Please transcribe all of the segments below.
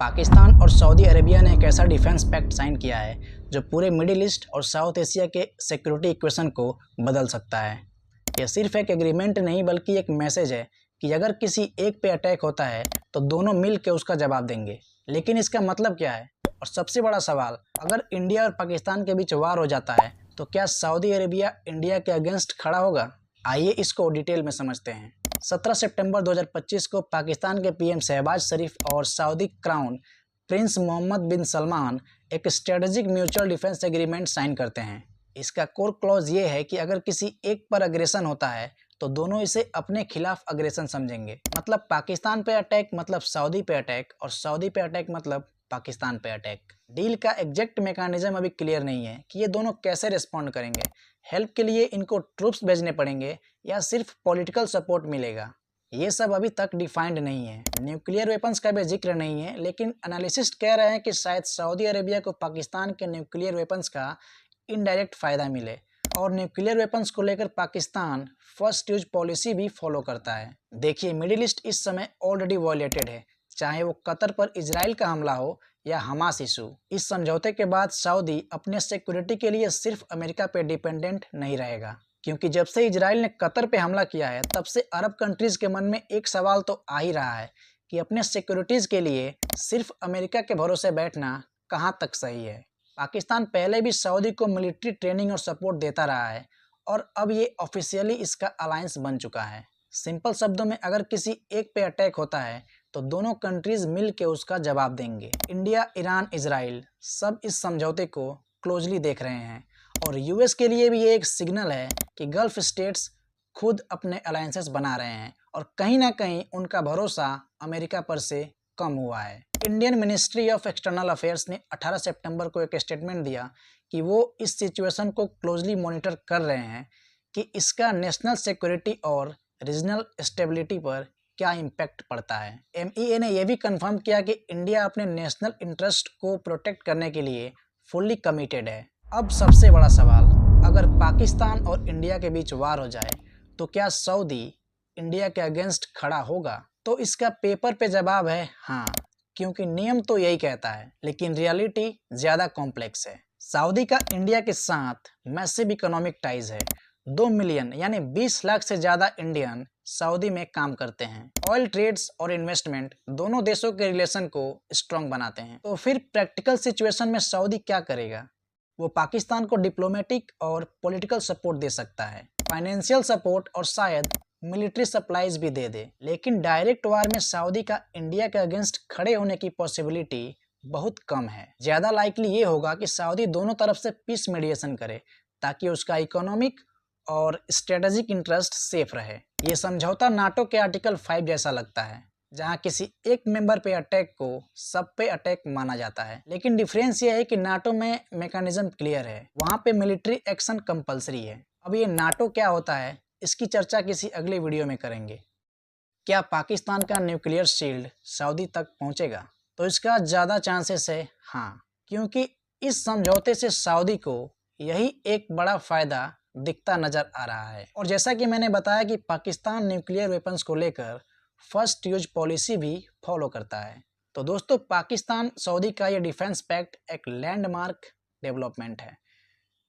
पाकिस्तान और Saudi Arabia ने एक ऐसा डिफेंस पैक्ट साइन किया है जो पूरे मिडिल ईस्ट और साउथ एशिया के सिक्योरिटी इक्वेशन को बदल सकता है। यह सिर्फ एक एग्रीमेंट नहीं बल्कि एक मैसेज है कि अगर किसी एक पे अटैक होता है तो दोनों मिल के उसका जवाब देंगे। लेकिन इसका मतलब क्या है? और सबसे बड़ा सवाल, अगर इंडिया और पाकिस्तान के बीच वार हो जाता है तो क्या सऊदी अरेबिया इंडिया के अगेंस्ट खड़ा होगा? आइए इसको डिटेल में समझते हैं। 17 सितंबर 2025 को पाकिस्तान के पीएम शहबाज शरीफ और Saudi crown prince Mohammed bin Salman एक strategic mutual defence agreement sign करते हैं। इसका कोर क्लॉज ये है कि अगर किसी एक पर अग्रेशन होता है तो दोनों इसे अपने खिलाफ अग्रेशन समझेंगे। मतलब पाकिस्तान पे अटैक मतलब सऊदी पे अटैक, और सऊदी पे अटैक मतलब पाकिस्तान पे अटैक। डील का एग्जैक्ट मैकेनिज्म अभी क्लियर नहीं है कि ये दोनों कैसे रिस्पॉन्ड करेंगे। हेल्प के लिए इनको ट्रूप्स भेजने पड़ेंगे या सिर्फ पॉलिटिकल सपोर्ट मिलेगा, ये सब अभी तक डिफाइंड नहीं है। न्यूक्लियर वेपन्स का भी जिक्र नहीं है, लेकिन एनालिसिस्ट कह रहे हैं कि शायद सऊदी अरेबिया को पाकिस्तान के न्यूक्लियर वेपन्स का इनडायरेक्ट फ़ायदा मिले। और न्यूक्लियर वेपन्स को लेकर पाकिस्तान फर्स्ट यूज पॉलिसी भी फॉलो करता है। देखिए, मिडिल ईस्ट इस समय ऑलरेडी वॉयलेटेड है, चाहे वो कतर पर इजराइल का हमला हो या हमास इशू। इस समझौते के बाद सऊदी अपने सिक्योरिटी के लिए सिर्फ अमेरिका पे डिपेंडेंट नहीं रहेगा, क्योंकि जब से इजराइल ने कतर पे हमला किया है तब से अरब कंट्रीज के मन में एक सवाल तो आ ही रहा है कि अपने सिक्योरिटीज के लिए सिर्फ अमेरिका के भरोसे बैठना कहाँ तक सही है। पाकिस्तान पहले भी सऊदी को मिलिट्री ट्रेनिंग और सपोर्ट देता रहा है और अब ये ऑफिशियली इसका अलायंस बन चुका है। सिंपल शब्दों में, अगर किसी एक पे अटैक होता है तो दोनों कंट्रीज मिल के उसका जवाब देंगे। इंडिया, ईरान, इजराइल सब इस समझौते को क्लोजली देख रहे हैं, और यूएस के लिए भी ये एक सिग्नल है कि गल्फ स्टेट्स खुद अपने अलायंसेस बना रहे हैं और कहीं ना कहीं उनका भरोसा अमेरिका पर से कम हुआ है। Indian ministry of external affairs ने 18 सितंबर को एक स्टेटमेंट दिया कि वो इस सिचुएशन को क्लोजली मॉनिटर कर रहे हैं कि इसका नेशनल सिक्योरिटी और रीजनल स्टेबिलिटी पर क्या इम्पैक्ट पड़ता है। एमईए ने यह भी कंफर्म किया कि इंडिया अपने नेशनल इंटरेस्ट को प्रोटेक्ट करने के लिए फुल्ली कमिटेड है। अब सबसे बड़ा सवाल, अगर पाकिस्तान और इंडिया के बीच वार हो जाए तो क्या सऊदी इंडिया के अगेंस्ट खड़ा होगा? तो इसका पेपर पे जवाब है हाँ, क्योंकि नियम तो यही कहता है, लेकिन रियलिटी ज़्यादा कॉम्प्लेक्स है। सऊदी का इंडिया के साथ मैसिव इकोनॉमिक टाइज है। 2 मिलियन यानी 20 लाख से ज़्यादा इंडियन सऊदी में काम करते हैं। ऑयल ट्रेड्स और इन्वेस्टमेंट दोनों देशों के रिलेशन को स्ट्रॉन्ग बनाते हैं। तो फिर प्रैक्टिकल सिचुएशन में सऊदी क्या करेगा? वो पाकिस्तान को डिप्लोमेटिक और पॉलिटिकल सपोर्ट दे सकता है, फाइनेंशियल सपोर्ट और शायद मिलिट्री सप्लाईज भी दे दे। लेकिन डायरेक्ट वार में सऊदी का इंडिया के अगेंस्ट खड़े होने की पॉसिबिलिटी बहुत कम है। ज़्यादा लाइकली ये होगा कि सऊदी दोनों तरफ से पीस मीडिएशन करे ताकि उसका इकोनॉमिक और स्ट्रेटेजिक इंटरेस्ट सेफ रहे। ये समझौता नाटो के आर्टिकल 5 जैसा लगता है, जहां किसी एक मेंबर पे अटैक को सब पे अटैक माना जाता है। लेकिन डिफरेंस ये है कि नाटो में मैकेनिज्म क्लियर है, वहां पे मिलिट्री एक्शन कंपलसरी है। अब ये नाटो क्या होता है, इसकी चर्चा किसी अगले वीडियो में करेंगे। क्या पाकिस्तान का न्यूक्लियर शील्ड सऊदी तक पहुंचेगा? तो इसका ज़्यादा चांसेस है हाँ, क्योंकि इस समझौते से सऊदी को यही एक बड़ा फ़ायदा दिखता नज़र आ रहा है। और जैसा कि मैंने बताया कि पाकिस्तान न्यूक्लियर वेपन्स को लेकर फर्स्ट यूज पॉलिसी भी फॉलो करता है। तो दोस्तों, पाकिस्तान सऊदी का ये डिफेंस पैक्ट एक लैंडमार्क डेवलपमेंट है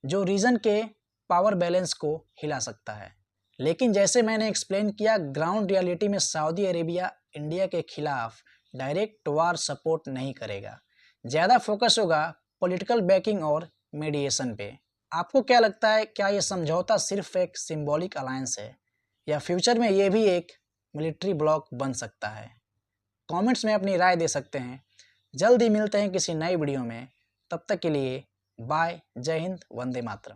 जो रीजन के पावर बैलेंस को हिला सकता है। लेकिन जैसे मैंने एक्सप्लेन किया, ग्राउंड रियलिटी में सऊदी अरेबिया इंडिया के खिलाफ डायरेक्ट वार सपोर्ट नहीं करेगा। ज़्यादा फोकस होगा पॉलिटिकल बैकिंग और मीडिएशन पे। आपको क्या लगता है, क्या ये समझौता सिर्फ एक सिंबॉलिक अलायंस है या फ्यूचर में ये भी एक मिलिट्री ब्लॉक बन सकता है? कमेंट्स में अपनी राय दे सकते हैं। जल्द ही मिलते हैं किसी नई वीडियो में, तब तक के लिए बाय, जय हिंद, वंदे मातरम।